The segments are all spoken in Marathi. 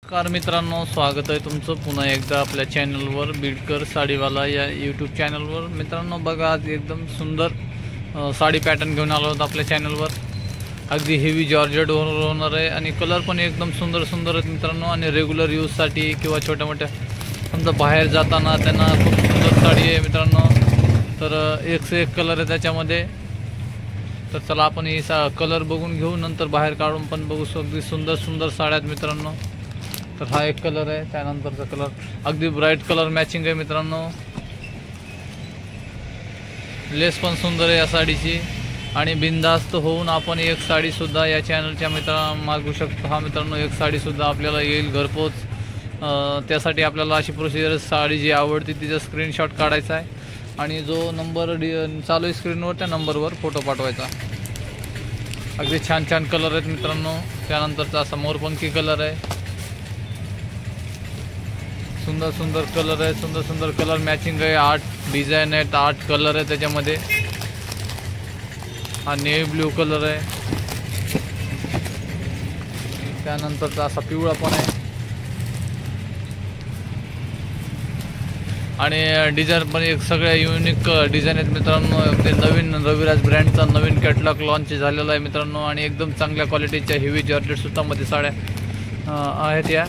नमस्कार मित्रांनो, स्वागत आहे तुमचं पुन्हा एकदा आपल्या चॅनलवर बीडकर साडीवाला या यूट्यूब चॅनलवर। मित्रांनो बघा, आज एकदम सुंदर साडी पॅटर्न घेऊन आलो आहोत आपल्या चॅनलवर। अगदी हेवी जॉर्जेट होणार आहे आणि कलर पण एकदम सुंदर आहेत मित्रांनो। आणि रेग्युलर यूजसाठी किंवा छोट्या मोठ्या समजा बाहेर जाताना त्यांना खूप सुंदर साडी आहे मित्रांनो। तर एक से एक कलर आहे त्याच्यामध्ये। तर चला आपण ही कलर बघून घेऊ, नंतर बाहेर काढून पण बघू। अगदी सुंदर साड्या आहेत मित्रांनो। तर हा एक कलर आहे, त्यानंतरचा कलर अगदी ब्राईट कलर मॅचिंग आहे मित्रांनो। लेस पण सुंदर आहे या साडीची आणि बिनधास्त होऊन आपण एक साडी सुद्धा या चॅनलच्या मित्रांना मागू शकतो। हा मित्रांनो, एक साडी सुद्धा आपल्याला येईल घरपोच। त्यासाठी आपल्याला अशी प्रोसिजर, साडी जी आवडती तिचा स्क्रीनशॉट काढायचा आहे आणि जो नंबर चालू आहे स्क्रीनवर त्या नंबरवर फोटो पाठवायचा। अगदी छान कलर आहेत मित्रांनो। त्यानंतरचा असा मोरपंखी कलर आहे, सुंदर कलर आहे, सुंदर कलर मॅचिंग आहे। 8 डिझाईन आहेत, 8 कलर आहे त्याच्यामध्ये। हा नेव्ही ब्ल्यू कलर आहे, त्यानंतरचा असा पिवळा पण आहे आणि डिझाईन पण एक सगळ्या युनिक डिझाईन आहेत मित्रांनो। ते नवीन रविराज ब्रँडचा नवीन कॅटलॉग लॉन्च झालेला आहे मित्रांनो आणि एकदम चांगल्या क्वालिटीच्या हेवी जॉर्जेट सुतामध्ये साड्या आहेत। या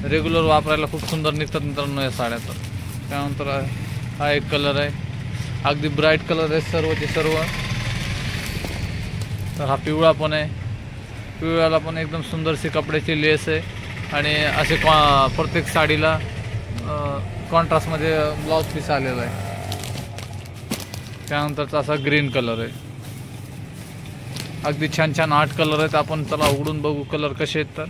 रेग्युलर वापरायला खूप सुंदर निघतात मित्रांनो या साड्या। तर त्यानंतर हा एक कलर आहे, अगदी ब्राईट कलर आहे सर्वचे सर्व। तर हा पिवळा पण आहे, पिवळ्याला पण एकदम सुंदरशी कपड्याची लेस आहे आणि असे प्रत्येक साडीला कॉन्ट्रास्टमध्ये ब्लाउज पीस आलेला आहे। त्यानंतरचा असा ग्रीन कलर आहे। अगदी छान 8 कलर आहेत। आपण चला उघडून बघू कलर कसे आहेत। तर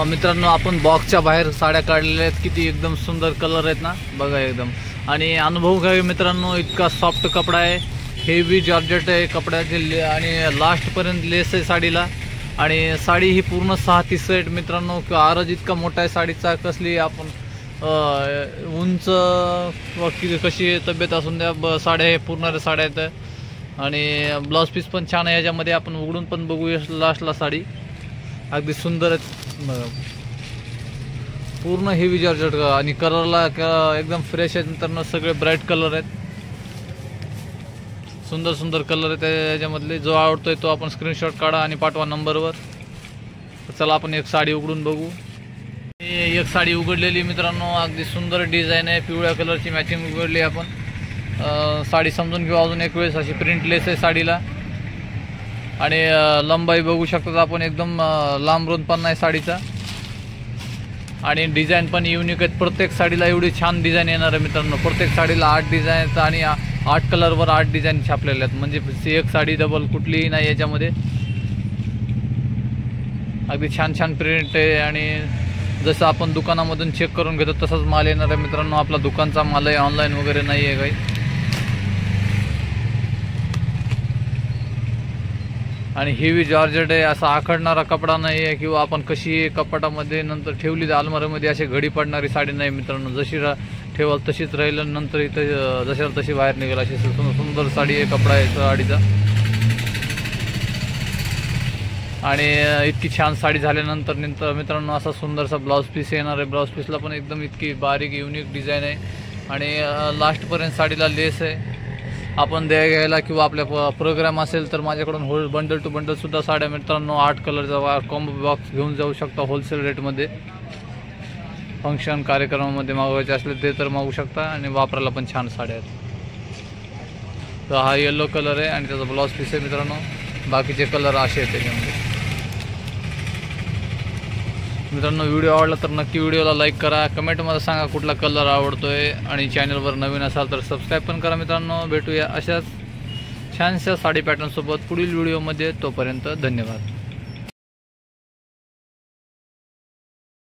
मित्रांनो, आपण बॉक्सच्या बाहेर साड्या काढलेल्या आहेत, किती एकदम सुंदर कलर आहेत ना, बघा एकदम। आणि अनुभव घ्यावे मित्रांनो, इतका सॉफ्ट कपडा आहे, हेवी जॉर्जेट आहे कपड्याचे आणि लास्टपर्यंत लेस आहे साडीला। आणि साडी ही पूर्ण 6 सेट मित्रांनो। आरज इतका मोठा आहे साडीचा, कसली आपण उंच कशी तब्येत असून द्या, साड्या हे पूर्ण साड्या आहेत आणि ब्लाउज पीस पण छान आहे याच्यामध्ये। आपण उघडून पण बघू लास्टला साडी, अगदी सुंदर आहेत पूर्ण हेवी जॉर्जेट आणि कलरला एकदम फ्रेश आहेत मित्रांनो। सगळे ब्राईट कलर आहेत, सुंदर कलर आहेत याच्यामधले। जो आवडतोय तो आपण स्क्रीनशॉट काढा आणि पाठवा नंबरवर। चला आपण एक साडी उघडून बघू। एक साडी उघडलेली मित्रांनो, अगदी सुंदर डिझाईन आहे, पिवळ्या कलरची मॅचिंग उघडली आपण। साडी समजून घेऊ अजून एक वेळेस। अशी प्रिंटलेस आहे साडीला आणि लंबाई बघू शकता आपण, एकदम लांब रुंद पण नाही साडीचा आणि डिझाईन पण युनिक आहेत। प्रत्येक साडीला एवढी छान डिझाईन येणार आहे मित्रांनो। प्रत्येक साडीला 8 डिझाईन आहेत आणि 8 कलरवर 8 डिझाईन छापलेले आहेत, म्हणजे एक साडी डबल कुठलीही नाही याच्यामध्ये। अगदी छान प्रिंट आहे आणि जसं आपण दुकानामधून चेक करून घेतो तसंच माल येणार आहे मित्रांनो। आपला दुकानचा माल आहे, ऑनलाईन वगैरे नाही आहे काही। आणि हेवी जॉर्जेट आहे, असा आखडणारा कपडा नाही आहे किंवा आपण कशी कपाटामध्ये नंतर ठेवली अलमारीमध्ये अशी घडी पडणारी साडी नाही मित्रांनो। जशी ठेवाल तशीच राहील, नंतर इथं जशाला तशी बाहेर निघेल, अशी सुंदर साडी आहे, कपडा आहे साडीचा। आणि इतकी छान साडी झाल्यानंतर मित्रांनो असा सुंदरसा ब्लाउज पीस येणार आहे। ब्लाउज पीसला पण एकदम इतकी बारीक युनिक डिझाईन आहे आणि लास्टपर्यंत साडीला लेस आहे। आपण घ्यायला किंवा आपल्या प्रोग्राम असेल तर माझ्याकडून बंडल टू बंडल सुद्धा साड्या मित्रांनो 8 कलरचा कॉम्बो बॉक्स घेऊन जाऊ शकता होलसेल रेटमध्ये। फंक्शन कार्यक्रमामध्ये मागवायचे असले ते तर मागू शकता आणि वापरायला पण छान साड्या आहेत। तर हा येलो कलर आहे आणि त्याचा ब्लाउज पीस आहे मित्रांनो। बाकीचे कलर असे आहेत त्याच्यामध्ये मित्रांनो। व्हिडिओ आवडला तर नक्की व्हिडिओला लाईक करा, कमेंटमध्ये सांगा कुठला कलर आवडतोय आणि चॅनलवर नवीन असाल तर सबस्क्राईब पण करा मित्रांनो। भेटूया अशाच छानशा साडी पॅटर्नसोबत पुढील व्हिडिओमध्ये, तोपर्यंत धन्यवाद।